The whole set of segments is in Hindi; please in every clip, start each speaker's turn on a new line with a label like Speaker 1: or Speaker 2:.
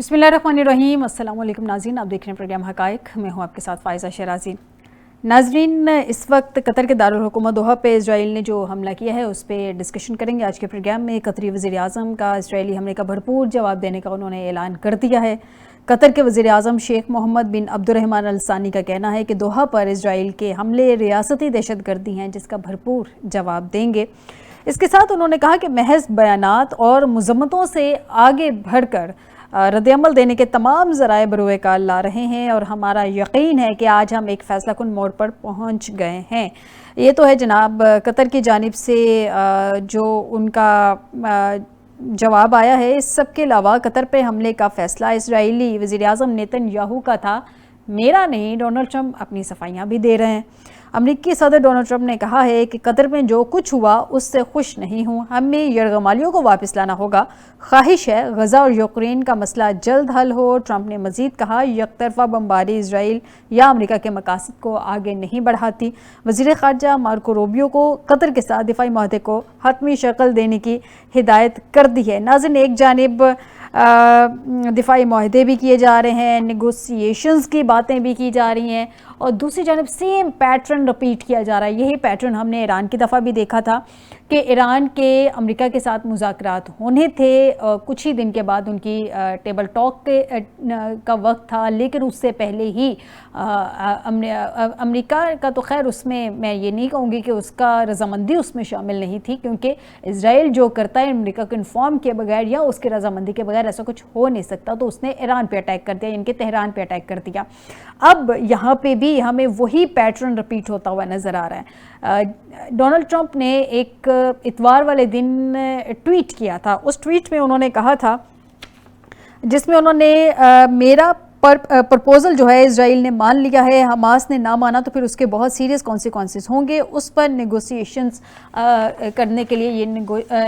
Speaker 1: बिस्मिल्लाहिर्रहमानिर्रहीम। अस्सलाम वालेकुम नाज़रीन, आप देख रहे हैं प्रोग्राम हक़ाइक़। मैं हूं आपके साथ फ़ाइज़ा शराजी। नाज़रीन, इस वक्त कतर के दारुल हुकूमत दोहा पे इजराइल ने जो हमला किया है उस पर डिस्कशन करेंगे आज के प्रोग्राम में। कतरी वज़ीर आज़म का इसराइली हमले का भरपूर जवाब देने का उन्होंने ऐलान कर दिया है। कतर के वज़ीर आज़म शेख मोहम्मद बिन अब्दुर्रहमान अल सानी का कहना है कि दोहा पर इजराइल के हमले रियासती दहशतगर्दी हैं जिसका भरपूर जवाब देंगे। इसके साथ उन्होंने कहा कि महज बयानात और मज़म्मतों से आगे बढ़कर रद्दअमल देने के तमाम ज़राए बरूए कार ला रहे हैं और हमारा यकीन है कि आज हम एक फ़ैसला कुन मोड़ पर पहुंच गए हैं। ये तो है जनाब कतर की जानिब से जो उनका जवाब आया है। इस सब के अलावा कतर पे हमले का फ़ैसला इसराइली वज़ीर आज़म नेतन्याहू का था, मेरा नहीं। डोनाल्ड ट्रंप अपनी सफाइयाँ भी दे रहे हैं। अमरीकी सदर डोनाल्ड ट्रंप ने कहा है कि कतर में जो कुछ हुआ उससे खुश नहीं हूँ, हमें यरगमालियों को वापस लाना होगा। ख्वाहिश है गज़ा और यूक्रेन का मसला जल्द हल हो। ट्रंप ने मज़ीद कहा, यकतरफा बमबारी इसराइल या अमरीका के मकासद को आगे नहीं बढ़ाती। वज़ीर ख़ारजा मार्को रूबियो को कतर के साथ दिफाई माहदे को हतमी शक्ल देने की हिदायत कर दी है। नाज़रीन, एक जानिब दिफाई माहदे भी किए जा रहे हैं, नेगोशिएशंस की बातें भी की जा रही हैं और दूसरी जानब सेम पैटर्न रिपीट किया जा रहा है। यही पैटर्न हमने ईरान की दफ़ा भी देखा था कि ईरान के अमेरिका के साथ मुज़ाकरात होने थे, कुछ ही दिन के बाद उनकी टेबल टॉक का वक्त था, लेकिन उससे पहले ही अमेरिका का तो खैर उसमें मैं ये नहीं कहूँगी कि उसका रजामंदी उसमें शामिल नहीं थी, क्योंकि इसराइल जो करता है अमेरिका को इन्फॉर्म किए बगैर या उसके रजामंदी के बगैर ऐसा कुछ हो नहीं सकता। तो उसने ईरान पे अटैक कर दिया, इनके तेहरान पे अटैक कर दिया। अब यहाँ पे भी हमें वही पैटर्न रिपीट होता हुआ नज़र आ रहा है। डोनाल्ड ट्रंप ने एक इतवार वाले दिन ट्वीट किया था। उस ट्वीट में उन्होंने कहा था, जिसमें उन्होंने मेरा प्रपोजल जो है इजराइल ने मान लिया है, हमास ने ना माना तो फिर उसके बहुत सीरियस कॉन्सिक्वेंसेस होंगे। उस पर नेगोशिएशंस करने के लिए ये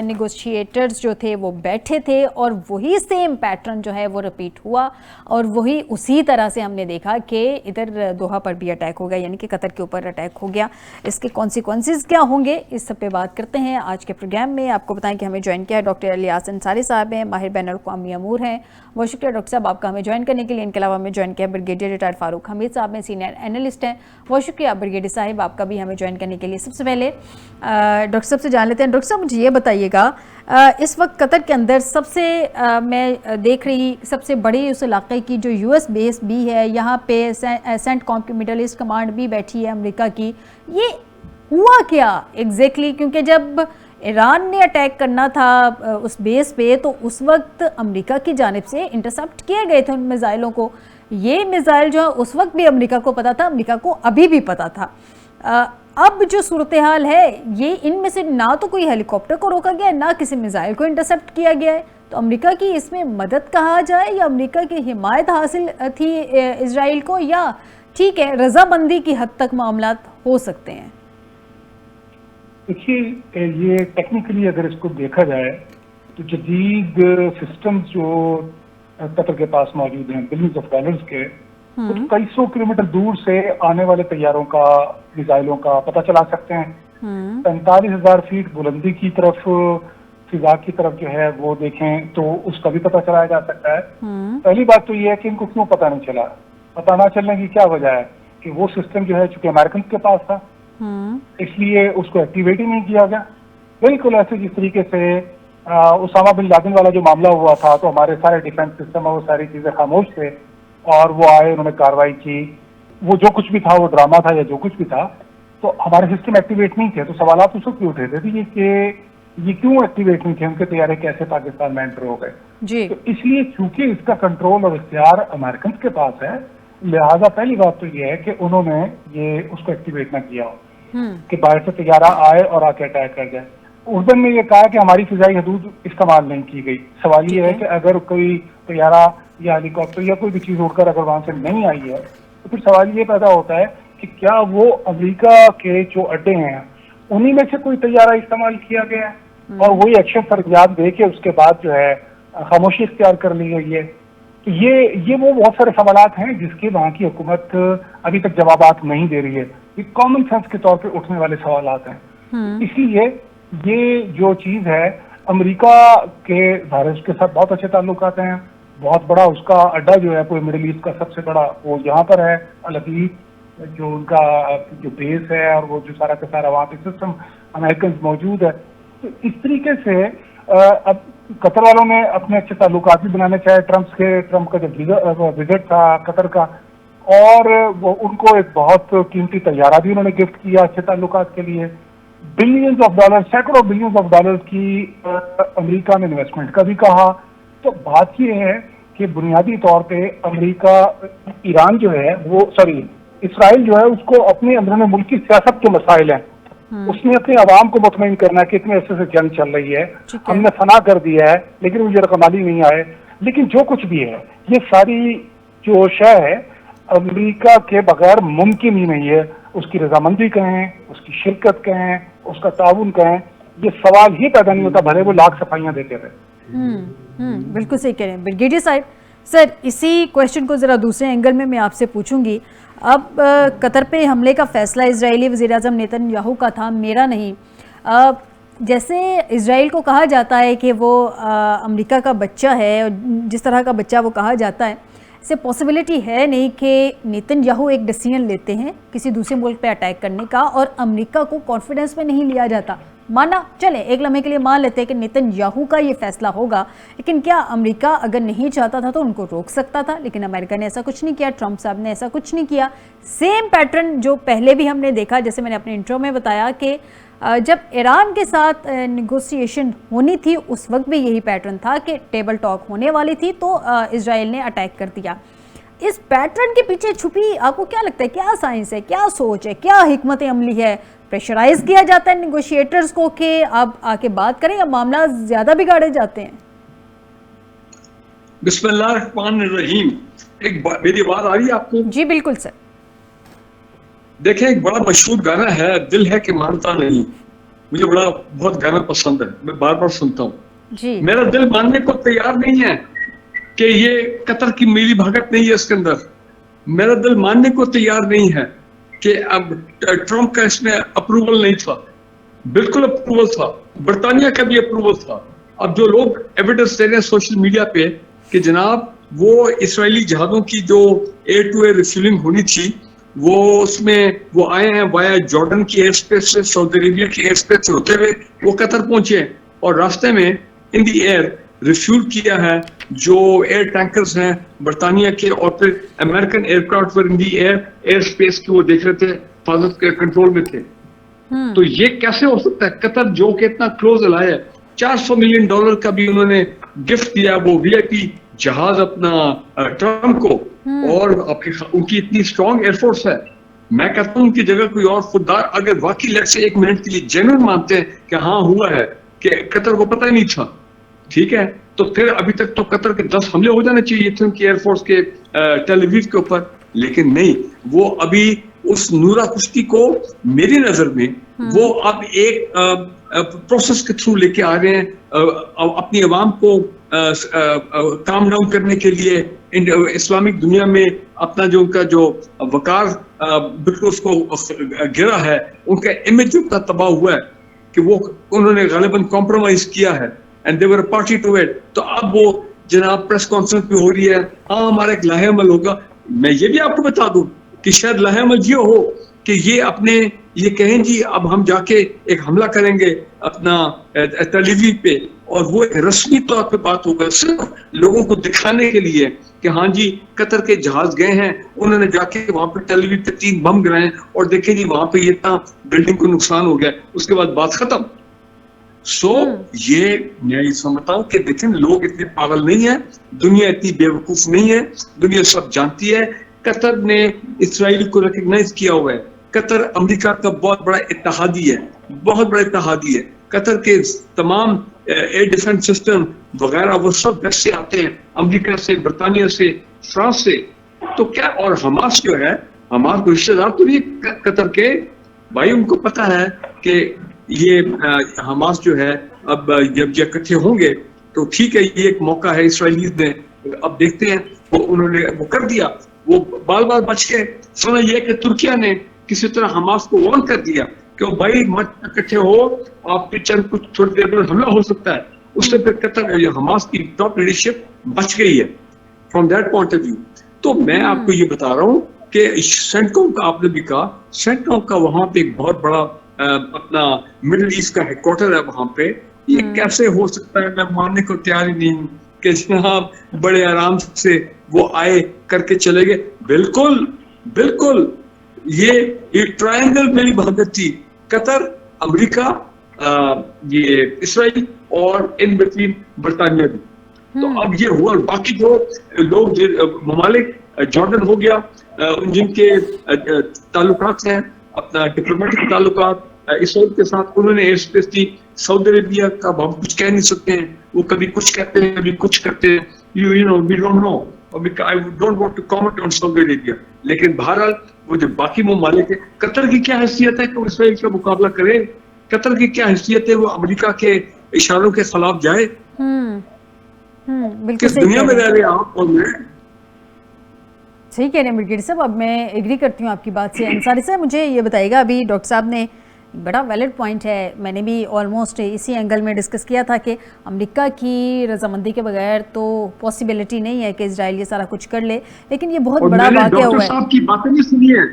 Speaker 1: नेगोशिएटर्स जो थे वो बैठे थे और वही सेम पैटर्न जो है वो रिपीट हुआ और वही उसी तरह से हमने देखा कि इधर दोहा पर भी अटैक हो गया, यानी कि कतर के ऊपर अटैक हो गया। इसके कॉन्सिक्वेंसेस क्या होंगे, इस सब पे बात करते हैं आज के प्रोग्राम में। आपको बताएं कि हमें ज्वाइन किया है डॉक्टर इलियास अंसारी साहब हैं, माहिर बैनुल-अक़वामी अमूर हैं। बहुत शुक्रिया डॉक्टर साहब आपका हमें ज्वाइन करने के लिए। इनके अलावा हमें ज्वाइन किया ब्रिगेडियर रिटायर्ड फारूक हमीद साहब हैं, सीनियर एनालिस्ट हैं। बहुत शुक्रिया ब्रिगेडियर साहिब आपका भी हमें ज्वाइन करने के लिए। सबसे पहले डॉक्टर साहब से जान लेते हैं। डॉक्टर साहब, मुझे ये बताइएगा, इस वक्त कतर के अंदर सबसे मैं देख रही सबसे बड़ी उस इलाके की जो US बेस भी है, यहाँ पे सेंटकॉम की मिडल ईस्ट कमांड भी बैठी है अमेरिका की। ये हुआ क्या एग्जैक्टली? क्योंकि जब ईरान ने अटैक करना था उस बेस पे तो उस वक्त अमेरिका की जानिब से इंटरसेप्ट किए गए थे उन मिज़ाइलों को। ये मिज़ाइल जो है उस वक्त भी अमेरिका को पता था, अमेरिका को अभी भी पता था। अब जो सूरत हाल है, ये इनमें से ना तो कोई हेलीकॉप्टर को रोका गया है, ना किसी मिज़ाइल को इंटरसेप्ट किया गया है। तो अमेरिका की इसमें मदद कहा जाए या अमेरिका की हिमायत हासिल थी इजराइल को, या ठीक है रजामंदी की हद तक मामला हो सकते हैं?
Speaker 2: देखिए, ये टेक्निकली अगर इसको देखा जाए तो जदीद सिस्टम्स जो कतर के पास मौजूद हैं बिलियंस ऑफ डॉलर्स के, कुछ कई सौ किलोमीटर दूर से आने वाले तैयारों का, मिसाइलों का पता चला सकते हैं। 45,000 फीट बुलंदी की तरफ, फिजा की तरफ जो है वो देखें तो उसका भी पता चलाया जा सकता है। पहली बात तो ये है कि इनको क्यों पता नहीं चला। पता ना चलने की क्या वजह है कि वो सिस्टम जो है चूंकि अमेरिकन के पास था इसलिए उसको एक्टिवेट ही नहीं किया गया। बिल्कुल ऐसे जिस तरीके से उसामा बिन लादेन वाला जो मामला हुआ था तो हमारे सारे डिफेंस सिस्टम और वो सारी चीजें खामोश थे और वो आए, उन्होंने कार्रवाई की। वो जो कुछ भी था वो ड्रामा था या जो कुछ भी था, तो हमारे सिस्टम एक्टिवेट नहीं थे। तो सवाल उस वक्त भी उठे थे कि ये क्यों एक्टिवेट नहीं थे, उनके तैयारे कैसे पाकिस्तान में एंटर हो गए। तो इसलिए चूंकि इसका कंट्रोल और इख्तियार अमेरिकन के पास है, लिहाजा पहली बात तो ये है कि उन्होंने ये उसको एक्टिवेट ना किया हो कि बाहर से तैयारा आए और आके अटैक कर जाए। उर्दन में ये कहा कि हमारी फिजाई हदूद इस्तेमाल नहीं की गई। सवाल ये है कि अगर कोई तैयारा या हेलीकॉप्टर या कोई भी चीज उड़कर अगर वहां से नहीं आई है तो फिर सवाल ये पैदा होता है कि क्या वो अमेरिका के जो अड्डे हैं उन्हीं में से कोई तैयारा इस्तेमाल किया गया है और वही एक्शन पर अंजाम दे के उसके बाद जो है खामोशी इख्तियार कर ली गई है। तो ये वो बहुत सारे सवालात हैं जिसके वहां की हुकूमत अभी तक जवाबात नहीं दे रही है। ये कॉमन सेंस के तौर पे उठने वाले सवालात हैं। इसलिए ये जो चीज है, अमेरिका के भारत के साथ बहुत अच्छे ताल्लुकात हैं, बहुत बड़ा उसका अड्डा जो है पूरे मिडिल ईस्ट का सबसे बड़ा वो यहाँ पर है। अल अवीव जो उनका जो बेस है और वो जो सारा का सारा वहाँ पे सिस्टम अमेरिकन मौजूद है। तो इस तरीके से अब कतर वालों ने अपने अच्छे ताल्लुकात भी बनाने चाहे ट्रम्प का जो विजिट था कतर का, और वो उनको एक बहुत कीमती तैयारा भी उन्होंने गिफ्ट किया अच्छे ताल्लुकात के लिए। बिलियंस ऑफ डॉलर, सैकड़ों बिलियंस ऑफ डॉलर की अमेरिका ने इन्वेस्टमेंट का भी कहा। तो बात यह है कि बुनियादी तौर पे अमेरिका, ईरान जो है वो इसराइल जो है उसको अपने अंदरूनी मुल्क की सियासत के मसाइल हैं, उसने अपने आवाम को मुतमईन करना है कि इतने अरसे से जंग चल रही है, हमने फना कर दिया है लेकिन मुझे रकमाली नहीं आए। लेकिन जो कुछ भी है ये सारी जो शय है अमेरिका के बगैर मुमकिन ही नहीं है। उसकी रजामंदी कहें, उसकी शिरकत कहें, उसका ताउन कहें, ये सवाल ही पैदा नहीं होता भले वो लाख सफाइयां देते रहे।
Speaker 1: बिल्कुल सही कह रहे हैं ब्रिगेडियर साहब। सर, इसी क्वेश्चन को ज़रा दूसरे एंगल में मैं आपसे पूछूंगी। अब कतर पे हमले का फैसला इजरायली वज़ीर-ए-आज़म नेतन्याहू का था, मेरा नहीं। जैसे इजराइल को कहा जाता है कि वो अमेरिका का बच्चा है, और जिस तरह का बच्चा वो कहा जाता है, इससे पॉसिबिलिटी है नहीं कि नेतन्याहू एक डिसीजन लेते हैं किसी दूसरे मुल्क पे अटैक करने का और अमेरिका को कॉन्फिडेंस में नहीं लिया जाता। माना चले, एक लम्हे के लिए मान लेते हैं कि नेतन्याहू का ये फैसला होगा, लेकिन क्या अमेरिका अगर नहीं चाहता था तो उनको रोक सकता था? लेकिन अमेरिका ने ऐसा कुछ नहीं किया, ट्रंप साहब ने ऐसा कुछ नहीं किया। सेम पैटर्न जो पहले भी हमने देखा, जैसे मैंने अपने इंट्रो में बताया कि जब ईरान के साथ नेगोशिएशन होनी थी उस वक्त भी यही पैटर्न था कि टेबल टॉक होने वाली थी तो इजराइल ने अटैक कर दिया। इस पैटर्न के पीछे छुपी आपको क्या लगता है, क्या साइंस है, क्या सोच है, क्या हिकमत अमली है? प्रेशराइज किया जाता है नेगोशिएटर्स को कि आप आके बात करें, या मामला ज्यादा बिगाड़े जाते हैं?
Speaker 3: बिस्मिल्लाहिर्रहमानिर्रहीम। मेरी आवाज आ रही है आपको?
Speaker 1: जी बिल्कुल सर।
Speaker 3: देखें, एक बड़ा मशहूर गाना है, दिल है कि मानता नहीं। मुझे बहुत गाना पसंद है, मैं बार बार सुनता हूँ जी। मेरा दिल मानने को तैयार नहीं है कि ये कतर की मिली भगत नहीं है इसके अंदर। मेरा दिल मानने को तैयार नहीं है कि अब ट्रंप का इसमें अप्रूवल नहीं था। बिल्कुल अप्रूवल था, बरतानिया का भी अप्रूवल था। अब जो लोग एविडेंस दे रहे हैं सोशल मीडिया पे कि जनाब वो इसराइली जहाजों की जो एयर टू एयर रिफ्यूलिंग होनी थी वो उसमें वो आए हैं वाया जॉर्डन की एयर स्पेस से, सऊदी अरेबिया की एयर स्पेस से होते हुए वो कतर पहुंचे और रास्ते में इन दी एयर रिफ्यूल किया है जो एयर टैंकर्स हैं बरतानिया के, और फिर अमेरिकन एयरक्राफ्ट इन दी एयर स्पेस की वो देख रहे थे, हिफाजत के कंट्रोल में थे। तो ये कैसे हो सकता है? कतर जो कि इतना क्लोज अलाय है, $400 मिलियन का भी उन्होंने गिफ्ट दिया वो वीआईपी जहाज अपना ट्रम्प को, और उनकी इतनी स्ट्रॉन्ग एयरफोर्स है। मैं कहता हूं उनकी जगह कोई और खुददार अगर वाकई लेट से 1 मिनट के लिए जेन्युइन मानते हैं कि हाँ हुआ है, कि कतर को पता ही नहीं था, ठीक है, तो फिर अभी तक तो कतर के 10 हमले हो जाने चाहिए थे उनकी एयरफोर्स के टेल अवीव के ऊपर। लेकिन नहीं, वो अभी उस नूरा कुश्ती को मेरी नजर में वो अब एक प्रोसेस के थ्रू लेके आ रहे हैं, अपनी आवाम को काम डाउन करने के लिए। इस्लामिक दुनिया में अपना जो उनका जो वकार बिल्कुल उसको गिरा है, उनका इमेज उतना तबाह हुआ है कि वो उन्होंने गालिबन कॉम्प्रोमाइज किया है and they were party to it. तो अब वो जनाब प्रेस कॉन्फ्रेंस भी हो रही है, हाँ हमारा एक लाहेअमल होगा। मैं ये भी आपको बता दूं कि शायद लाहेअमल ये हो कि ये अपने ये कहें जी अब हम जाके एक हमला करेंगे अपना टेल अवीव पे, और वो एक रस्मी तौर पे बात होगा सिर्फ लोगों को दिखाने के लिए कि हाँ जी कतर के जहाज गए हैं, उन्होंने जाके वहां पे टेल अवीव पे 3 बम गिराए और देखे जी वहां पे ये इतना बिल्डिंग को नुकसान हो गया, उसके बाद बात खत्म। ये मैं ये समझता हूँ कि देखें लोग इतने पागल नहीं है, दुनिया इतनी बेवकूफ नहीं है, दुनिया सब जानती है। कतर ने इसराइल को रिकॉग्नाइज किया हुआ है। कतर अमेरिका का बहुत बड़ा इत्तेहादी है, बहुत बड़ा इत्तेहादी है। कतर के तमाम एयर डिफेंस सिस्टम वगैरह वो सब वेस्ट से आते हैं, अमेरिका से, बरतानिया से, फ्रांस से। तो क्या, और हमास जो है, हमास को रिश्तेदार तो नहीं कतर के भाई, उनको पता है कि ये हमास जो है अब जब इकट्ठे होंगे तो ठीक है, ये एक मौका है इसराइली ने, अब देखते हैं। वो उन्होंने वो कर दिया, वो बाल बाल बच गए। समझ ये कि तुर्किया ने किसी तरह हमास को वार्न कर दिया कि भाई मत इकट्ठे हो, आपके चंद कुछ थोड़ी देर में हमला हो सकता है। उससे फिर कतर हमास की टॉप लीडरशिप बच गई है। From that point of view. तो मैं आपको ये बता रहा हूँ कि सेंटकॉम का आपने भी कहा, सेंटकॉम का वहां पे एक बहुत बड़ा अपना मिडिल ईस्ट का हेडक्वार्टर है वहां पे। ये कैसे हो सकता है, मैं मानने को तैयार ही नहीं हूँ कि जनाब बड़े आराम से वो आए करके चले गए। बिल्कुल बिल्कुल, ये ट्रायंगल मेरी भागत थी, कतर, अमेरिका, ये इसराइल और इन बिटवीन बरतानिया भी। तो अब ये हुआ, बाकी जो लोग ममालिक, जॉर्डन हो गया, जिनके ताल्लुकात हैं अपना डिप्लोमेटिक ताल्लुकात इसराइल के साथ, उन्होंने एयर स्पेस दी। सऊदी अरेबिया का हम कुछ कह नहीं सकते हैं, वो कभी कुछ कहते हैं कभी कुछ करते हैं, you know we don't know, I don't want to comment on Saudi Arabia. लेकिन बहरहाल वो जो बाकी ममालिक है, कतर की क्या हैसियत है कि वो इसराइल का मुकाबला करे? कतर की क्या हैसियत है वो अमेरिका के इशारों के खिलाफ जाए?
Speaker 1: बिल्कुल
Speaker 3: किस दुनिया में रह रहे हैं आप और मैं?
Speaker 1: सही कह रहे हैं ब्रिगेडियर साहब। अब मैं एग्री करती हूँ आपकी बात से। अंसारी साहब मुझे ये बताइएगा, अभी डॉक्टर साहब ने बड़ा वैलिड पॉइंट है, मैंने भी ऑलमोस्ट इसी एंगल में डिस्कस किया था कि अमेरिका की रजामंदी के बगैर तो पॉसिबिलिटी नहीं है कि इजराइल ये सारा कुछ कर ले, लेकिन ये बहुत बड़ा वाक़या हुआ है।
Speaker 3: डॉक्टर साहब की बातें नहीं सुनी है,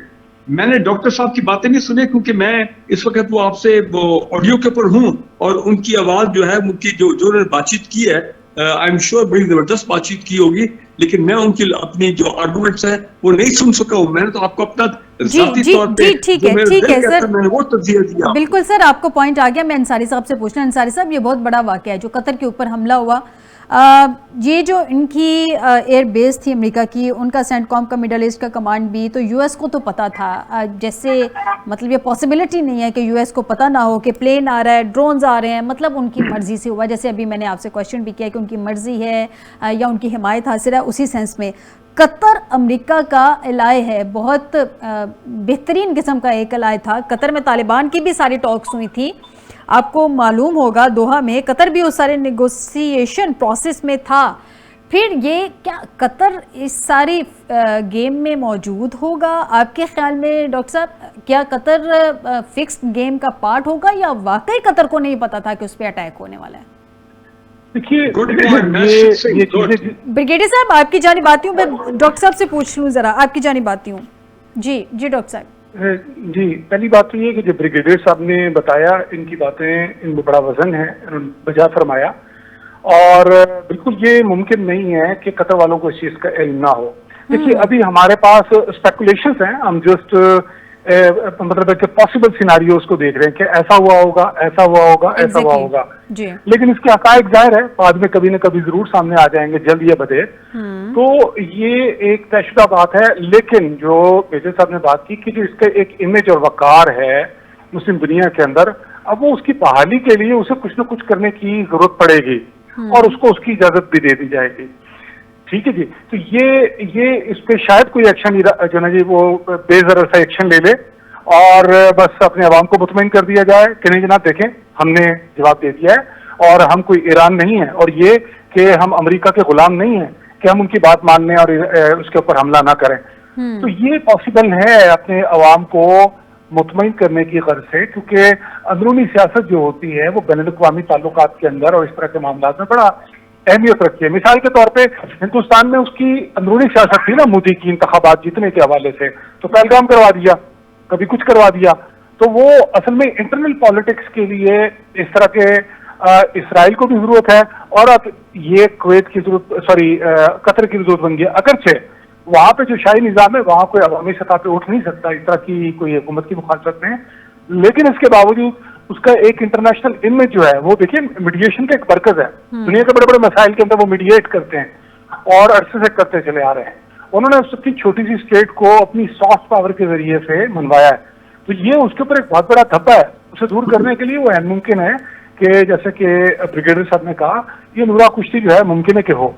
Speaker 3: मैंने डॉक्टर साहब की बातें नहीं सुनी, क्योंकि मैं इस वक्त वो आपसे ऑडियो के ऊपर हूँ और उनकी आवाज जो है, उनकी जो उन्होंने बातचीत की है, आई एम श्योर बड़ी जबरदस्त बातचीत की होगी, लेकिन मैं उनकी अपनी जो आर्गुमेंट्स है वो नहीं सुन सका हूँ। मैंने तो आपको अपना जाती तौर पे
Speaker 1: ठीक है सर,
Speaker 3: मैंने वो तरजीह दिया।
Speaker 1: बिल्कुल सर, आपको पॉइंट आ गया। मैं अंसारी साहब से पूछना, अंसारी साहब ये बहुत बड़ा वाकया है जो कतर के ऊपर हमला हुआ, ये जो इनकी एयर बेस थी अमेरिका की, उनका सेंटकॉम का मिडल ईस्ट का कमांड भी, तो यूएस को तो पता था। जैसे मतलब ये पॉसिबिलिटी नहीं है कि यूएस को पता ना हो कि प्लेन आ रहा है, ड्रोन्स आ रहे हैं, मतलब उनकी मर्जी से हुआ। जैसे अभी मैंने आपसे क्वेश्चन भी किया कि उनकी मर्जी है या उनकी हिमायत हासिल है, उसी सेंस में कतर अमेरिका का एलाय है, बहुत बेहतरीन किस्म का एक एलाय था। कतर में तालिबान की भी सारी टॉक्स हुई थी, आपको मालूम होगा दोहा में, कतर भी उस सारे नेगोशिएशन प्रोसेस में था। फिर ये क्या कतर इस सारी गेम में मौजूद होगा आपके ख्याल में डॉक्टर साहब? क्या कतर फिक्स्ड गेम का पार्ट होगा या वाकई कतर को नहीं पता था कि उस पर अटैक होने वाला है?
Speaker 2: देखिए
Speaker 1: ब्रिगेडियर साहब आपकी जानी बाती हूँ, मैं डॉक्टर साहब से पूछ लूँ जरा, आपकी जानी बाती हूँ। जी डॉक्टर साहब।
Speaker 2: जी, पहली बात तो ये कि जो ब्रिगेडियर साहब ने बताया, इनकी बातें, इनमें बड़ा वजन है, इन्होंने बजा फरमाया, और बिल्कुल ये मुमकिन नहीं है कि कतर वालों को इस चीज का इल्म ना हो। देखिए अभी हमारे पास स्पेकुलेशंस हैं, हम जस्ट मतलब कि पॉसिबल सिनारियोज को देख रहे हैं कि ऐसा हुआ होगा, ऐसा हुआ होगा, ऐसा हुआ होगा, लेकिन इसके हकायक जाहिर है बाद में कभी न कभी जरूर सामने आ जाएंगे, जल्द या बदेर। तो ये एक तयशुदा बात है, लेकिन जो मेजर साहब ने बात की कि जो इसका एक इमेज और वकार है मुस्लिम दुनिया के अंदर, अब वो उसकी बहाली के लिए उसे कुछ न कुछ करने की जरूरत पड़ेगी और उसको उसकी इजाजत भी दे दी जाएगी। ठीक है जी, तो ये इस पे शायद कोई एक्शन जो ना जी वो बेजर सा एक्शन ले ले और बस अपने अवाम को मुतमईन कर दिया जाए कि नहीं जनाब देखें हमने जवाब दे दिया है और हम कोई ईरान नहीं है, और ये कि हम अमेरिका के गुलाम नहीं है कि हम उनकी बात मान लें और उसके ऊपर हमला ना करें। तो ये पॉसिबल है अपने अवाम को मुतमईन करने की गर्ज से, क्योंकि अंदरूनी सियासत जो होती है वो बैनुल अक़वामी ताल्लुकात के अंदर और इस तरह के मामला में बड़ा अहमियत रखती है। मिसाल के तौर पे हिंदुस्तान में उसकी अंदरूनी सियासत थी ना, मोदी की इंतखाबात जीतने के हवाले से, तो पहलगाम करवा दिया, कभी कुछ करवा दिया, तो वो असल में इंटरनल पॉलिटिक्स के लिए इस तरह के इसराइल को भी जरूरत है और अब ये कुवैत की जरूरत, सॉरी कतर की जरूरत बन गया। अगरचे वहां पे जो शाही निजाम है वहां कोई अवामी सतह पे उठ नहीं सकता इस तरह की कोई हुकूमत की मुखालफत में, लेकिन इसके बावजूद उसका एक इंटरनेशनल इमेज जो है वो देखिए मीडिएशन का एक मरकज है, दुनिया के बड़े बड़े मसाइल के अंदर वो मीडिएट करते हैं और अरसे से करते चले आ रहे हैं। उन्होंने उसकी छोटी सी स्टेट को अपनी सॉफ्ट पावर के जरिए से मनवाया है, तो ये उसके ऊपर एक बहुत बड़ा धब्बा है। उसे दूर करने के लिए वो मुमकिन है कि जैसे कि ब्रिगेडियर साहब ने कहा, ये नूरा कुश्ती जो है मुमकिन है कि हो।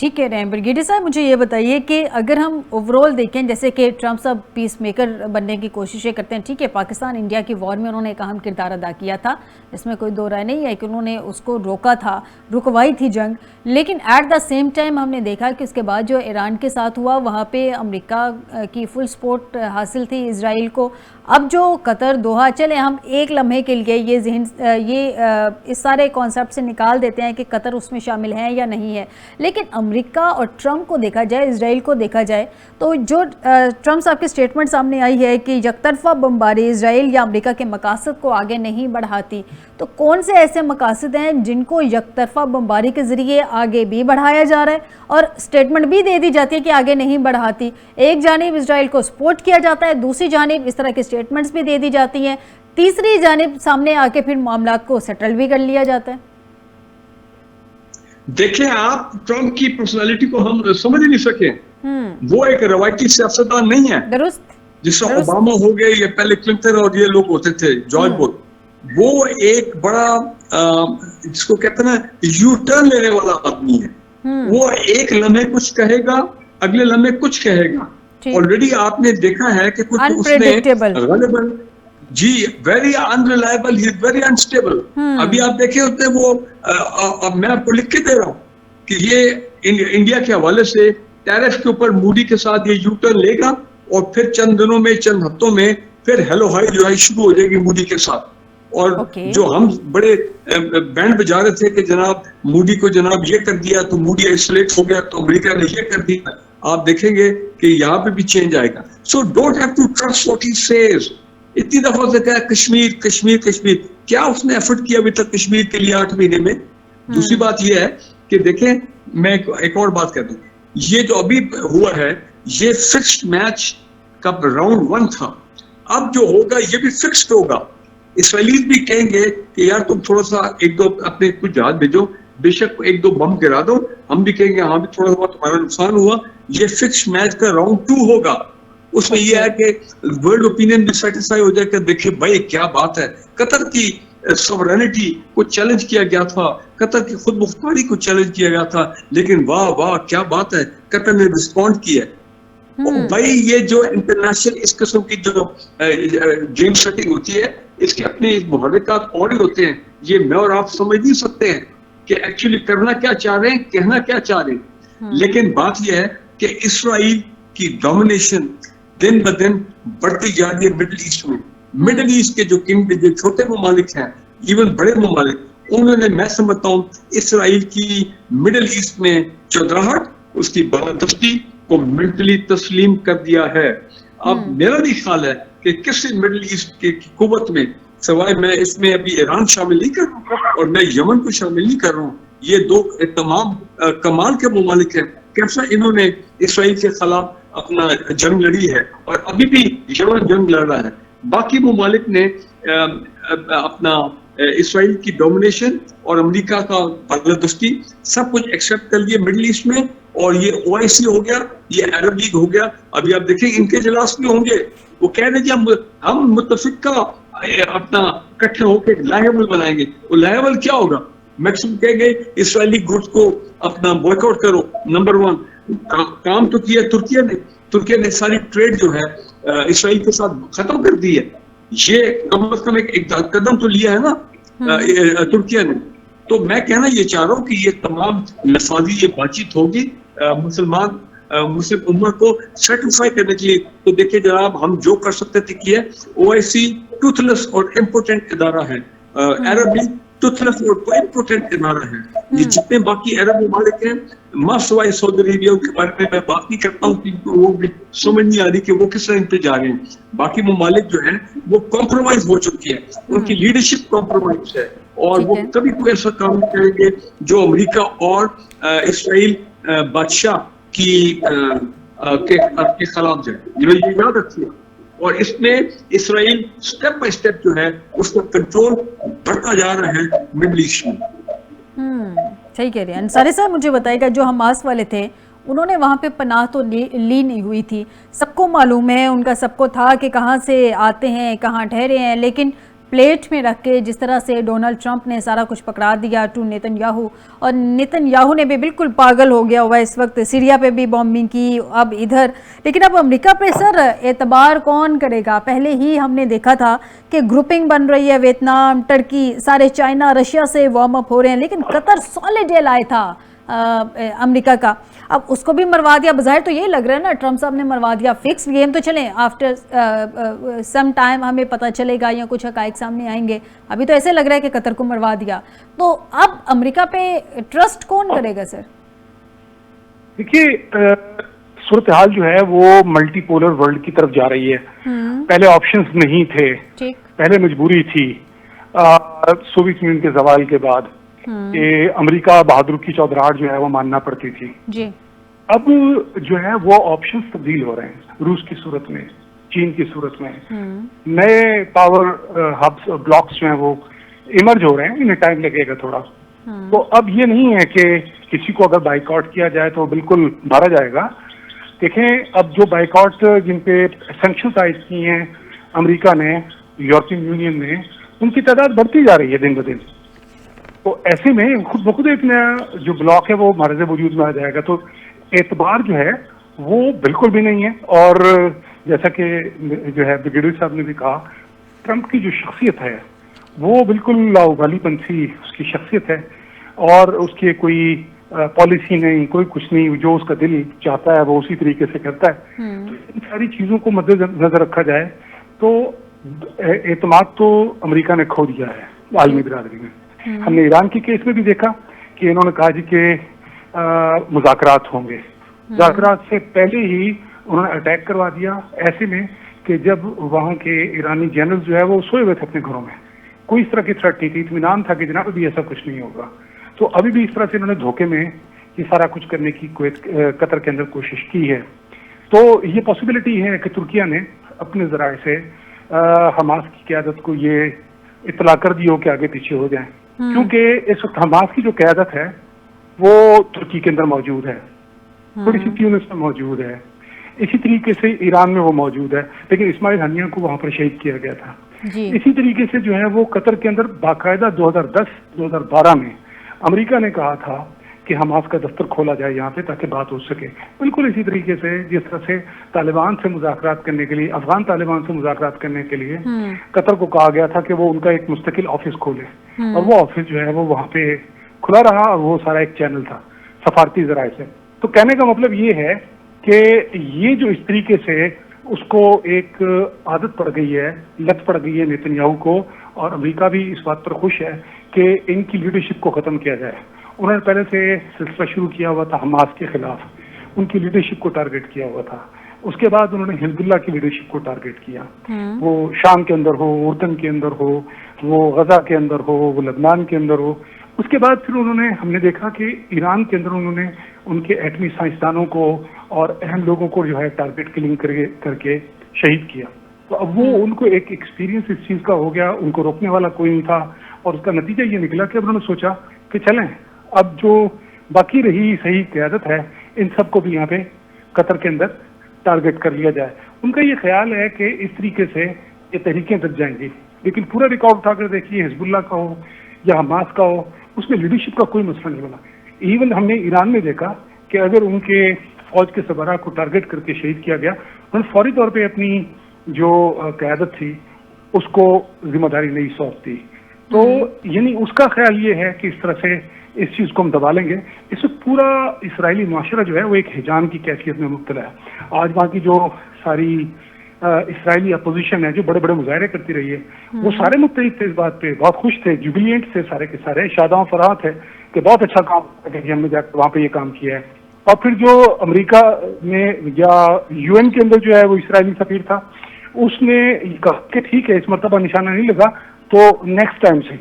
Speaker 1: ठीक कह रहे हैं ब्रिगेडियर साहब। मुझे ये बताइए कि अगर हम ओवरऑल देखें, जैसे कि ट्रम्प साहब पीस मेकर बनने की कोशिशें करते हैं, ठीक है, पाकिस्तान इंडिया की वॉर में उन्होंने एक अहम किरदार अदा किया था, इसमें कोई दो राय नहीं है कि उन्होंने उसको रोका था, रुकवाई थी जंग। लेकिन एट द सेम टाइम हमने देखा कि उसके बाद जो ईरान के साथ हुआ वहाँ पे अमेरिका की फुल सपोर्ट हासिल थी इजराइल को। अब जो कतर दोहा, चले हम एक लम्हे के लिए इस सारे कॉन्सेप्ट से निकाल देते हैं कि कतर उसमें शामिल है या नहीं है, लेकिन अमेरिका और ट्रम्प को देखा जाए, इजराइल को देखा जाए, तो जो ट्रम्प साहब की स्टेटमेंट सामने आई है कि यकतरफा बमबारी इजराइल या अमेरिका के मकासद को आगे नहीं बढ़ाती, तो कौन से ऐसे मकासद हैं जिनको यकतरफा बमबारी के ज़रिए आगे भी बढ़ाया जा रहा है और स्टेटमेंट भी दे दी जाती है कि आगे नहीं बढ़ाती। एक जानिब इजराइल को सपोर्ट किया जाता है, दूसरी जानिब इस तरह की स्टेटमेंट्स भी दे दी जाती हैं, तीसरी जानिब सामने आके फिर मामला को सेटल भी कर लिया जाता है।
Speaker 3: देखिए, आप ट्रम्प की पर्सनालिटी को हम समझ नहीं सके। वो एक रवायती सियासतदान नहीं है, दुरुस्त, जिस तरह ओबामा हो गए, ये पहले क्लिंटन और ये लोग होते थे, जॉर्ज बुश। वो एक बड़ा जिसको कहते हैं ना, यू टर्न लेने वाला आदमी है। वो एक लम्हे कुछ कहेगा, अगले लम्हे कुछ कहेगा। ऑलरेडी आपने देखा है कि कुछ उसने रिलायबल, जी, very unreliable, he is very unstable. अभी आप देखे होते वो मैं आपको लिख के दे रहा हूँ कि ये इंडिया के हवाले से टैरिफ के ऊपर मूडी के साथ ये यू टर्न लेगा और फिर चंद दिनों में, चंद हफ्तों में फिर हेलो हाई जो है शुरू हो जाएगी मूडी के साथ। और जो हम बड़े बैंड बजा रहे थे कि जनाब मूडी को जनाब ये कर दिया तो मूडी आइसोलेट हो गया, तो अमेरिका ने ये कर दिया, आप देखेंगे कि यहाँ पे भी चेंज आएगा। So don't have to trust what he says. इतनी दफा से कहा कश्मीर कश्मीर कश्मीर, क्या उसने एफर्ट किया अभी तक कश्मीर के लिए 8 महीने में? दूसरी बात यह है कि देखें, मैं एक और बात कर दूं, ये जो अभी हुआ है ये फिक्स्ड मैच का राउंड 1 था। अब जो होगा ये भी फिक्स्ड होगा। इसराइलीज भी कहेंगे कि यार तुम थोड़ा सा एक दो अपने कुछ जहाज भेजो, बेशक एक दो बम गिरा दो, हम भी कहेंगे हाँ भी थोड़ा बहुत तुम्हारा नुकसान हुआ। ये फिक्स्ड मैच का राउंड 2 होगा। उसमें यह है कि वर्ल्ड ओपिनियन भी सेटिस्फाई हो जाए कि देखिए भाई क्या बात है, कतर की सॉवरेनिटी को चैलेंज किया गया था, कतर की खुद मुख्तारी को चैलेंज किया गया था, लेकिन वाह वाह क्या बात है, कतर ने रिस्पॉन्ड किया। भाई ये जो इंटरनेशनल इस किस्म की जो गेम सेटिंग होती है, इसके अपने मुहर्रिकात और ही होते हैं। ये मैं और आप समझ नहीं सकते हैं कि एक्चुअली करना क्या चाह रहे हैं, कहना क्या चाह रहे हैं। लेकिन बात यह है कि इसराइल की डोमिनेशन दिन ब दिन बढ़ती जा रही है मिडिल ईस्ट में। मिडिल ईस्ट के जो छोटे ममालिक हैं, इवन बड़े ममालिक, उन्होंने, मैं समझता हूँ, इसराइल की मिडिल ईस्ट में चौधराहट, उसकी बालादस्ती को मेंटली तस्लीम कर दिया है। अब मेरा भी ख्याल है कि किसी मिडिल ईस्ट की कुव्वत में, सवाए मैं इसमें अभी ईरान शामिल नहीं कर रहा हूँ और मैं यमन को शामिल नहीं कर रहा हूँ, ये दो तमाम कमाल के ममालिक हैं। कैसा इन्होंने इसराइल के खिलाफ अपना जंग लड़ी है और अभी भी यमन जंग लड़ रहा है। बाकी ममालिक ने अपना इसराइल की डोमिनेशन और अमेरिका का बालादस्ती सब कुछ एक्सेप्ट कर लिया मिडिल ईस्ट में। और ये OIC हो गया, ये अरब लीग हो गया, अभी आप देखें इनके इजलास भी होंगे। वो कह रहे हैं हम मुत्तफिका अपना इकट्ठे होकर लाहेबल बनाएंगे। वो लाहेबल क्या होगा? मैक्सिमम कहेंगे इसराइली गुड्स को अपना बॉयकॉट करो। नंबर 1 काम तो किया तुर्किया ने सारी ट्रेड जो है इसराइल के साथ खत्म कर दी है। ये कम से कम एक कदम तो लिया है ना तुर्किया ने। तो मैं कहना ये चाह रहा हूँ कि ये तमाम नफाजी ये बातचीत होगी मुस्लिम उम्मत को सर्टिफाई करने के लिए। तो देखिए जनाब, हम जो कर सकते थे किया। OIC टूथलेस और इम्पोर्टेंट इदारा है, अरब लीग टूथलेस और इम्पोर्टेंट इदारा है। ये जितने बाकी अरब ममालिक हैं, मासवाई सऊदी अरेबिया के बारे में मैं बात नहीं करता हूँ क्योंकि वो भी समझ नहीं आ रही कि वो किस तरह पे जा रहे हैं। बाकी ममालिक जो है वो कॉम्प्रोमाइज हो चुकी है, उनकी लीडरशिप कॉम्प्रोमाइज है और वो कभी कोई ऐसा काम नहीं करेंगे जो अमेरिका और इसराइल बादशाह के खिलाफ जाए। ये याद रखिए। और इसमें इसराइल स्टेप बाय स्टेप जो है उसका कंट्रोल बढ़ता जा रहा है मिडिल ईस्ट में।
Speaker 1: सही कह रहे हैं अंसारी साहब। मुझे बताइएगा, जो हमास वाले थे उन्होंने वहाँ पे पनाह तो ली नहीं हुई थी, सबको मालूम है, उनका सबको था कि कहाँ से आते हैं, कहाँ ठहरे हैं, लेकिन प्लेट में रख के जिस तरह से डोनाल्ड ट्रंप ने सारा कुछ पकड़ा दिया टू नेतन्याहू, और नेतन्याहू ने भी बिल्कुल पागल हो गया हुआ इस वक्त, सीरिया पे भी बॉम्बिंग की, अब इधर। लेकिन अब अमेरिका पे सर एतबार कौन करेगा? पहले ही हमने देखा था कि ग्रुपिंग बन रही है, वियतनाम, टर्की, सारे चाइना, रशिया से वार्म अप हो रहे हैं, लेकिन कतर सॉलिड एलाय था अमेरिका का, अब उसको भी मरवा दिया। बज़ाहिर तो ये लग रहा है ना ट्रंप साहब ने मरवा दिया। फिक्स गेम तो चलें, आफ्टर सम टाइम हमें पता चलेगा या कुछ हकाइक सामने आएंगे। अभी तो ऐसे लग रहा है कि कतर को मरवा दिया। तो अब अमेरिका पे ट्रस्ट कौन करेगा सर?
Speaker 2: देखिए, सूरत हाल जो है वो मल्टीपोलर वर्ल्ड की तरफ जा रही है। पहले ऑप्शंस नहीं थे, पहले मजबूरी थी सोवियत यूनियन के जवाल के बाद कि अमेरिका बहादुर की चौधराहट जो है वो मानना पड़ती थी
Speaker 1: जी।
Speaker 2: अब जो है वो ऑप्शंस तब्दील हो रहे हैं। रूस की सूरत में, चीन की सूरत में नए पावर हब्स और ब्लॉक्स जो हैं वो इमर्ज हो रहे हैं। इन्हें टाइम लगेगा थोड़ा। तो अब ये नहीं है कि किसी को अगर बाइकआउट किया जाए तो बिल्कुल मारा जाएगा। देखें, अब जो बाइकआउट जिन पे सैंक्शंस आयद किए हैं अमेरिका ने, यूरोपियन यूनियन ने, उनकी तादाद बढ़ती जा रही है दिन ब दिन। तो ऐसे में खुद ब खुद एक नया जो ब्लॉक है वो मारज़ वजूद में आ जाएगा। तो एतबार जो है वो बिल्कुल भी नहीं है। और जैसा कि जो है ब्रिगेडियर साहब ने भी कहा, ट्रंप की जो शख्सियत है वो बिल्कुल लाउबालीपंथी उसकी शख्सियत है, और उसकी कोई पॉलिसी नहीं, कोई कुछ नहीं, जो उसका दिल चाहता है वो उसी तरीके से करता है। तो इन सारी चीज़ों को मद्देनजर रखा जाए तो एतमाद तो अमेरिका ने खो दिया है आलमी बिरादरी में। हमने ईरान की केस में भी देखा कि इन्होंने कहा जी कि मुज़ाकरात होंगे, मुज़ाकरात से पहले ही उन्होंने अटैक करवा दिया, ऐसे में कि जब वहाँ के ईरानी जनरल जो है वो सोए हुए थे अपने घरों में, कोई इस तरह की थ्रेट नहीं थी, इत्मीनान था कि जनाब अभी ऐसा कुछ नहीं होगा। तो अभी भी इस तरह से इन्होंने धोखे में ये सारा कुछ करने की कतर के अंदर कोशिश की है। तो ये पॉसिबिलिटी है कि तुर्किया ने अपने ज़राए से हमास की क़यादत को ये इतला कर दी हो कि आगे पीछे हो जाए, क्योंकि इस वक्त हमास की जो क़यादत है वो तुर्की के अंदर मौजूद है, थोड़ी सी ट्यूनिस में मौजूद है, इसी तरीके से ईरान में वो मौजूद है, लेकिन इस्माइल हनिया को वहां पर शहीद किया गया था। इसी तरीके से जो है वो कतर के अंदर बाकायदा 2010-2012 में अमेरिका ने कहा था कि हमास का दफ्तर खोला जाए यहाँ पे ताकि बात हो सके। बिल्कुल इसी तरीके से जिस तरह से तालिबान से मुज़ाकरात करने के लिए, अफगान तालिबान से मुज़ाकरात करने के लिए कतर को कहा गया था कि वो उनका एक मुस्तकिल ऑफिस खोले, और वो ऑफिस जो है वो वहाँ पे खुला रहा, और वो सारा एक चैनल था सफारती ज़राए से। तो कहने का मतलब ये है कि ये जो इस तरीके से उसको एक आदत पड़ गई है, लत पड़ गई है नेतन्याहू को, और अमेरिका भी इस बात पर खुश है कि इनकी लीडरशिप को ख़त्म किया जाए। उन्होंने पहले से सिलसिला शुरू किया हुआ था हमास के खिलाफ, उनकी लीडरशिप को टारगेट किया हुआ था। उसके बाद उन्होंने हिजबुल्लाह की लीडरशिप को टारगेट किया, वो शाम के अंदर हो, उर्दन के अंदर हो, वो गजा के अंदर हो, वो लबनान के अंदर हो। उसके बाद फिर उन्होंने, हमने देखा कि ईरान के अंदर उन्होंने उनके एटमी साइंसदानों को और अहम लोगों को जो है टारगेट किलिंग करके शहीद किया। तो अब वो उनको एक एक्सपीरियंस इस चीज़ का हो गया, उनको रोकने वाला कोई नहीं था, और उसका नतीजा ये निकला कि अब उन्होंने सोचा कि चलें अब जो बाकी रही सही क़यादत है इन सबको भी यहाँ पे कतर के अंदर टारगेट कर लिया जाए। उनका ये ख्याल है कि इस तरीके से ये तहरीकें दब जाएंगी। लेकिन पूरा रिकॉर्ड उठाकर देखिए, हिजबुल्लाह का हो या हमास का हो, उसमें लीडरशिप का कोई मसला नहीं बना। इवन हमने ईरान में देखा कि अगर उनके फौज के सरबराह को टारगेट करके शहीद किया गया, उन्होंने फौरी तौर पर अपनी जो क़यादत थी उसको जिम्मेदारी नहीं सौंपती। तो यानी उसका ख्याल ये है कि इस तरह से इस चीज़ को हम दबा लेंगे। इस वक्त पूरा इसराइली माशरा जो है वो एक हिजाम की कैफियत में मुब्तला है। आज वहाँ की जो सारी इसराइली अपोजिशन है जो बड़े बड़े मुजाहरे करती रही है, वो सारे मुत्तहिद थे इस बात पे, बहुत खुश थे, जुबिलियंट थे, सारे के सारे शादां फराह थे कि बहुत अच्छा काम किया हमने जाकर वहाँ पे ये काम किया है। और फिर जो अमेरिका में या यूएन के अंदर जो है वो इसराइली सफीर था, उसने कहा कि ठीक है इस मरतबा निशाना नहीं लगा तो नेक्स्ट टाइम से।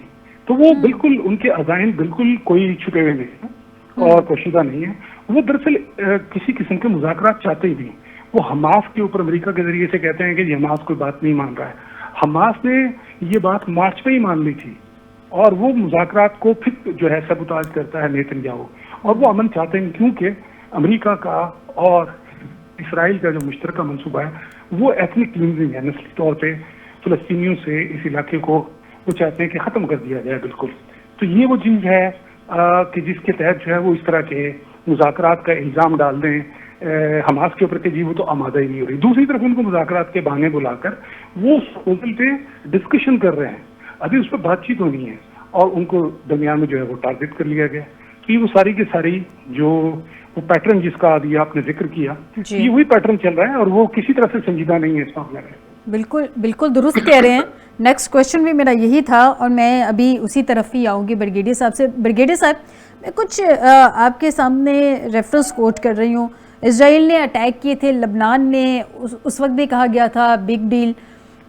Speaker 2: तो वो बिल्कुल उनके अज़ाइन बिल्कुल कोई छुपे हुए नहीं है और पोशीदा नहीं है। वो दरअसल किसी किस्म के मुज़ाकरात चाहते ही नहीं। वो हमास के ऊपर अमेरिका के जरिए से कहते हैं कि हमास कोई बात नहीं मान रहा है। हमास ने ये बात मार्च में ही मान ली थी, और वो मुज़ाकरात को फिर जो है सबूताज करता है नेतन्याहू, और वो अमन चाहते हैं क्योंकि अमेरिका का और इसराइल का जो मुश्तरका मंसूबा है वो एथनिक क्लींजिंग है, नस्ली तौर पर फ़लस्तीनियों से इस इलाके को वो चाहते हैं कि खत्म कर दिया जाए बिल्कुल। तो ये वो चीज है कि जिसके तहत जो है वो इस तरह के मुज़ाकरात का इल्जाम डाल दें हमास के ऊपर के जी वो तो आमादा ही नहीं हो रही। दूसरी तरफ उनको मुज़ाकरात के बहाने बुलाकर वो प्रपोजल पे डिस्कशन कर रहे हैं, अभी उस पर बातचीत होनी है और उनको दरमियान में जो है वो टारगेट कर लिया गया। तो ये वो सारी की सारी जो वो पैटर्न जिसका अभी आपने जिक्र किया, ये वही पैटर्न चल रहा है और वो किसी तरह से संजीदा नहीं है इस मामले में।
Speaker 1: बिल्कुल बिल्कुल दुरुस्त कह रहे हैं। नेक्स्ट क्वेश्चन भी मेरा यही था और मैं अभी उसी तरफ ही आऊँगी ब्रिगेडियर साहब से। ब्रिगेडियर साहब, मैं कुछ आपके सामने रेफरेंस कोट कर रही हूँ। इजराइल ने अटैक किए थे लबनान में, उस वक्त भी कहा गया था बिग डील,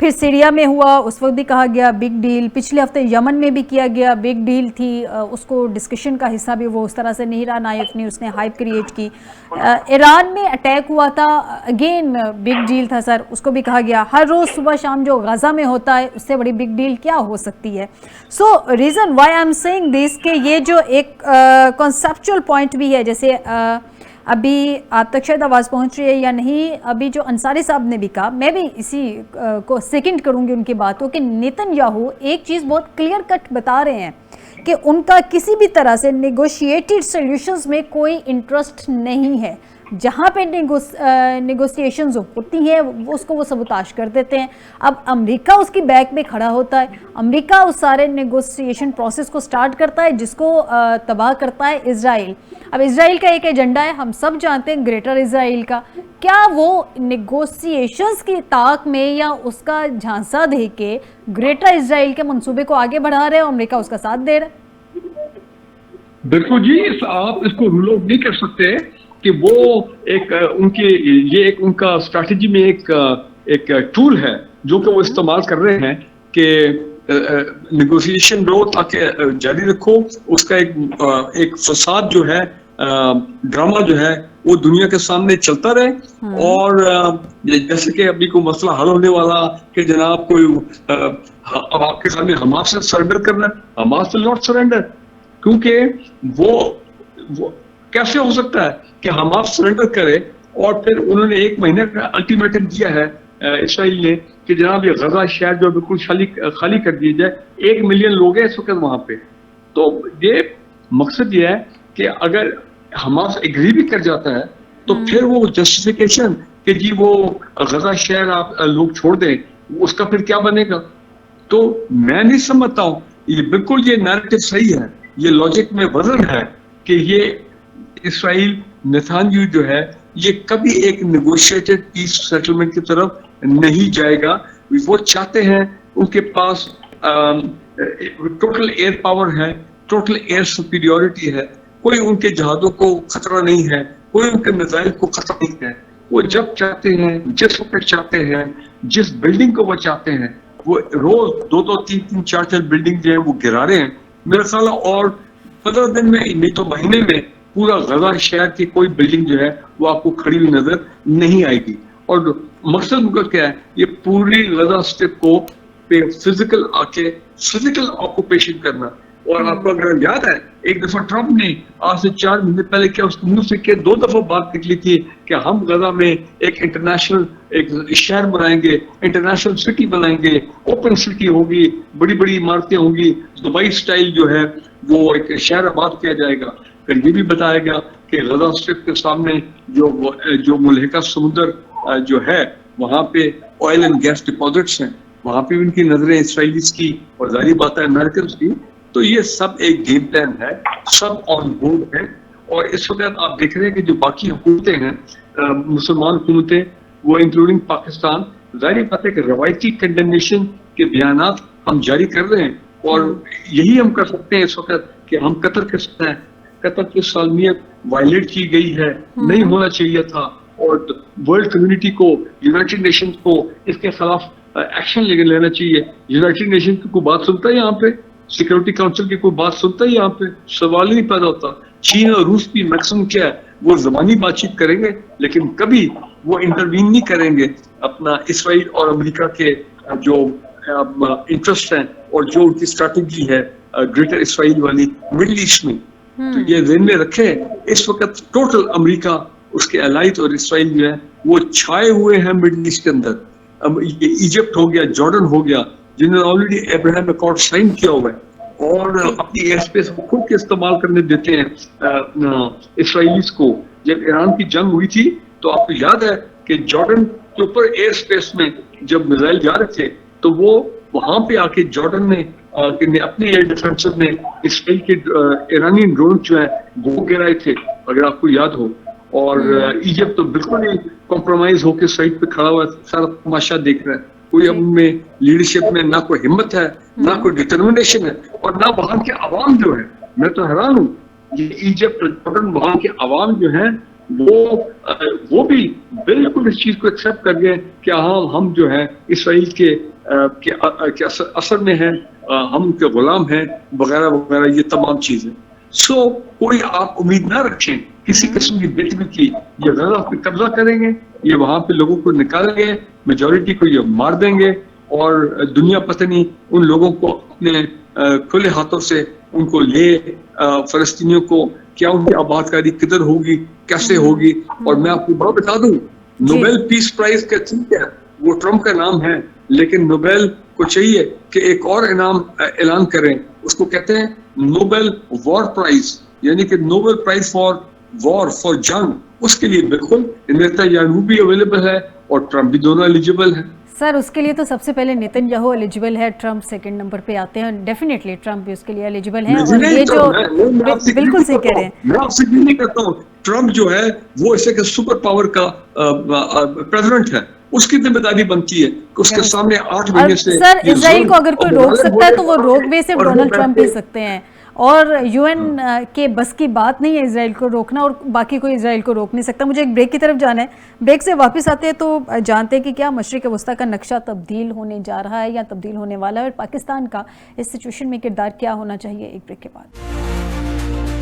Speaker 1: फिर सीरिया में हुआ उस वक्त भी कहा गया बिग डील, पिछले हफ्ते यमन में भी किया गया बिग डील थी, उसको डिस्कशन का हिस्सा भी वो उस तरह से नहीं रहा, नाइफ ने उसने हाइप क्रिएट की। ईरान में अटैक हुआ था, अगेन बिग डील था सर, उसको भी कहा गया। हर रोज़ सुबह शाम जो गजा में होता है उससे बड़ी बिग डील क्या हो सकती है। सो reason why I am saying this के ये जो एक कॉन्सेप्चुअल पॉइंट भी है, जैसे अभी आप तक शायद आवाज़ पहुंच रही है या नहीं, अभी जो अंसारी साहब ने भी कहा, मैं भी इसी को सेकंड करूंगी उनकी बातों कि नेतन्याहू एक चीज़ बहुत क्लियर कट बता रहे हैं कि उनका किसी भी तरह से नेगोशिएटेड सॉल्यूशंस में कोई इंटरेस्ट नहीं है। जहाँ पे नेगोशिएशंस होती हैं वो उसको वो सबूताश कर देते हैं। अब अमेरिका उसकी बैक में खड़ा होता है, अमेरिका उस सारे नेगोशिएशन प्रोसेस को स्टार्ट करता है जिसको तबाह करता है इजराइल। अब इजराइल का एक एजेंडा है, हम सब जानते हैं, ग्रेटर इजराइल का। क्या वो नेगोशिएशंस की ताक में या उसका झांसा दे के ग्रेटर इजराइल के मंसूबे को आगे बढ़ा रहे हैं और अमेरिका उसका साथ दे रहा है?
Speaker 3: बिल्कुल जी, आप इसको रूल आउट नहीं कर सकते कि वो एक उनके ये एक उनका स्ट्रैटेजी में एक टूल है जो कि वो इस्तेमाल कर रहे हैं कि नेगोशिएशन लो ताकि जारी रखो, उसका एक फसाद जो है, ड्रामा जो है वो दुनिया के सामने चलता रहे। और जैसे कि अभी कोई मसला हल होने वाला कि जनाब कोई अब आपके सामने हमास से सरेंडर करना है, हमास विल नॉट सरेंडर, क्योंकि वो कैसे हो सकता है कि हमास सरेंडर करे और फिर उन्होंने 1 महीने का अल्टीमेटम दिया है इसराइल ने कि जनाब ये गजा शहर जो बिल्कुल खाली कर दिया जाए। 1 मिलियन लोग हैं इस वक्त वहां पे। तो ये मकसद ये है कि अगर हमास एग्री भी कर जाता है तो फिर वो जस्टिफिकेशन कि जी वो गजा शहर आप लोग छोड़ दें, उसका फिर क्या बनेगा। तो मैं नहीं समझता हूँ, ये बिल्कुल ये नैरेटिव सही है, ये लॉजिक में वजन है कि ये इसराइल नेतान्याहू जो है ये कभी एक नेगोशिएटेड पीस सेटलमेंट की तरफ नहीं जाएगा। वो चाहते हैं, उनके पास टोटल एयर पावर है, टोटल एयर सुपीरियरिटी है, कोई उनके जहाजों को खतरा नहीं है, कोई उनके मिसाइल को खतरा नहीं है। वो जब चाहते हैं, जिस वक्त चाहते हैं, जिस बिल्डिंग को वो चाहते हैं, वो रोज 2-2, 3-3, 4-4 बिल्डिंग जो है वो गिरा रहे हैं। मेरा ख्याल और 15 दिन में नहीं तो महीने में पूरा गजा शहर की कोई बिल्डिंग जो है वो आपको खड़ी हुई नजर नहीं आएगी। और मकसद उनका क्या है, ये पूरी गजा स्ट्रिप को फिजिकल ऑक्यूपेशन करना। और आपको अगर याद है, एक दफा ट्रंप ने आज से 4 महीने पहले क्या उसके मुंह से क्या 2 दफा बात निकली थी कि हम गजा में एक इंटरनेशनल एक शहर बनाएंगे, इंटरनेशनल सिटी बनाएंगे, ओपन सिटी होगी, बड़ी बड़ी इमारतें होंगी, दुबई स्टाइल जो है वो एक शहर आबाद किया जाएगा। फिर ये भी बताया गया कि गजा स्ट्रिप के सामने जो मुल्हिका समुद्र जो है वहां पे ऑयल एंड गैस डिपॉजिट्स हैं, वहां पे उनकी नजरें इसराइलीज की और जाहिर बात है अमेरिकन की। तो ये सब एक गेम प्लान है, सब ऑन बोर्ड है। और इस वक्त आप देख रहे हैं कि जो बाकी हुकूमतें हैं, मुसलमान हुकूमतें, वो इंक्लूडिंग पाकिस्तान, जाहिर बात है कि रवायती कंडेमनेशन के बयानात हम जारी कर रहे हैं। और यही हम कर सकते हैं इस वक्त कि हम कतर के साथ हैं, कतर की सालमियत वायलेट की गई है, नहीं होना चाहिए था। और वर्ल्ड कम्युनिटी को, यूनाइटेड नेशंस को इसके खिलाफ एक्शन लेना चाहिए। यूनाइटेड नेशन की कोई बात सुनता है यहाँ पे? सिक्योरिटी काउंसिल की कोई बात सुनता है यहाँ पे? सवाल ही नहीं पैदा होता। चीन और रूस की मैक्सिमम क्या है, वो ज़बानी बातचीत करेंगे लेकिन कभी वो इंटरवीन नहीं करेंगे अपना इसराइल और अमेरिका के जो इंटरेस्ट हैं और जो उनकी स्ट्रैटेजी है ग्रेटर इसराइल वाली मिडिल ईस्ट में। तो ये ध्यान में रखे, इस वक्त टोटल अमेरिका, उसके एलाइज और इसराइल जो है वो छाए हुए हैं मिडिल ईस्ट के अंदर। अब ये इजिप्ट हो गया, जॉर्डन हो गया, जिन्होंने ऑलरेडी अब्राहम अकॉर्ड साइन किया हुआ है और अपनी एयर स्पेस को खुद के इस्तेमाल करने देते हैं इसराइलीज को। जब ईरान की जंग हुई थी तो आपको याद है कि जॉर्डन के ऊपर एयर स्पेस में जब मिसाइल जा रहे थे तो वो वहां पे आके जॉर्डन ने अपने एयर डिफेंसर ने इसराइल के ईरानी ड्रोन जो है वो गिराए थे, अगर आपको याद हो। और इजिप्ट तो बिल्कुल ही कॉम्प्रोमाइज होकर साइड पे खड़ा हुआ सारा तमाशा देख रहा है। कोई अब उनमें लीडरशिप में ना कोई हिम्मत है, ना कोई डिटर्मिनेशन है, और ना वहां के अवाम जो है, मैं तो हैरान हूँ, ये इजिप्ट जॉर्डन वहां के अवाम जो है वो भी बिल्कुल इस चीज को एक्सेप्ट कर गए कि हाँ हम जो है इसराइल के असर में है, हम उनके गुलाम हैं वगैरह वगैरह, ये तमाम चीजें। सो कोई आप उम्मीद ना रखें किसी किस्म की बेचने की। ये गजा पे कब्जा करेंगे, ये वहां पे लोगों को निकालेंगे, मेजोरिटी को ये मार देंगे, और दुनिया पता नहीं उन लोगों को अपने खुले हाथों से उनको ले फलस्तीनियों को क्या उनकी आबादकारी किधर होगी, कैसे होगी। और मैं आपको बात बता दूं, नोबेल पीस प्राइज का ठीक है वो ट्रम्प का नाम है, लेकिन नोबेल को चाहिए कि एक और इनाम ऐलान करें, उसको कहते हैं नोबेल वॉर प्राइज, यानी कि Nobel prize for war, for जंग। उसके लिए बिल्कुल नेतन्याहू भी अवेलेबल है और ट्रम्प भी, दोनों एलिजिबल है।
Speaker 1: सर उसके लिए तो सबसे पहले नेतन्याहू एलिजिबल है, ट्रम्प सेकंड नंबर पे आते हैं, डेफिनेटली ट्रम्प भी उसके लिए एलिजिबल है। और ये जो बिल्कुल सही कह रहे हैं,
Speaker 3: मैं आपसे नहीं करता हूँ, ट्रम्प जो है वो ऐसे के सुपर पावर का प्रेसिडेंट है, उसकी जिम्मेदारी बनती है कि उसके सामने 8 महीने से।
Speaker 1: सर इजराइल को अगर कोई रोक सकता है तो वो रोक भी सिर्फ डोनाल्ड ट्रम्प ही सकते हैं, और यूएन के बस की बात नहीं है इजराइल को रोकना, और बाकी कोई इजराइल को रोक नहीं सकता। मुझे एक ब्रेक की तरफ जाना है, ब्रेक से वापस आते हैं तो जानते हैं कि क्या मशरिक वस्ता का नक्शा तब्दील होने जा रहा है या तब्दील होने वाला है, और पाकिस्तान का इस सिचुएशन में किरदार क्या होना चाहिए। एक ब्रेक के बाद।